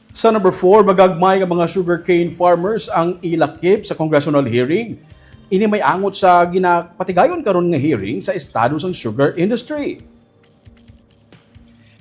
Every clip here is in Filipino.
Sa number 4, magagmay ang mga sugarcane farmers ang ilakip sa congressional hearing. Ini may angot sa ginapatigayon karon nga hearing sa estado sang sugar industry.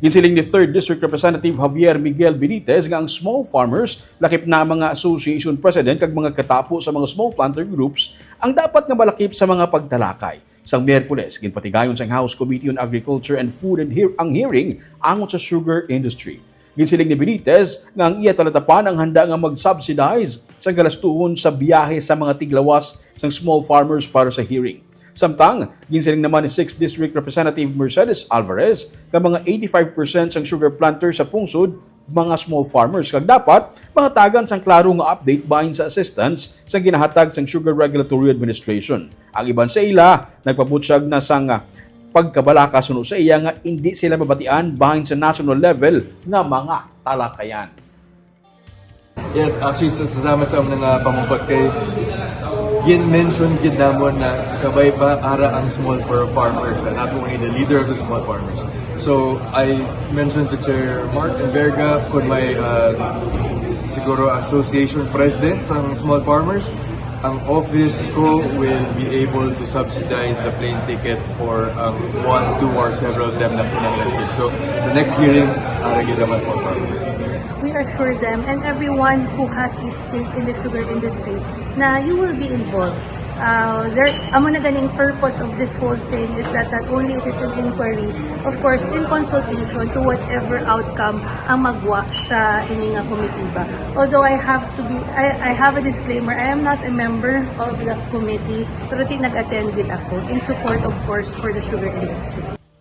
Ginsiling ni 3rd District Representative Javier Miguel Benitez nga ang small farmers lakip na mga association president kag mga katapo sa mga small planter groups ang dapat nga malakip sa mga pagtalakay. Sang Miyerkules, ginpatigayon sang House Committee on Agriculture and Food ang hearing angot sa sugar industry. Ginsiling ni Benitez nga ang iya talatapan ang handa nga mag-subsidize sa galastuhon sa biyahe sa mga tiglawas sang small farmers para sa hearing. Samtang, ginsiling naman ni 6th District Representative Mercedes Alvarez nga mga 85% sang sugar planter sa pungsod mga small farmers kag dapat mahatagan sang klaro nga update bahin sa assistance sa ginahatag sang Sugar Regulatory Administration. Ang iban sa ila nagpabutyag na sang pagkabalaka suno sa iya nga hindi sila mabatian bahin sa national level nga mga talakayan. Yes, actually, salamat sa mga pamungkot kay mention namon na kabay pa ara ang small farmers and not only the leader of the small farmers. So I mentioned to Chair Mark and Verga kung may siguro association president sa small farmers, ang office ko will be able to subsidize the plane ticket for 1, 2 or several of them na pinag-elected. So the next hearing, aragin naman small farmers. We assure them and everyone who has a stake in the sugar industry na you will be involved. Amo na ganing purpose of this whole thing is that not only it is an inquiry, of course, in consultation to whatever outcome ang magwa sa ininga committee ba. Although I have a disclaimer, I am not a member of the committee, pero nag-attend din ako in support, of course, for the sugar industry.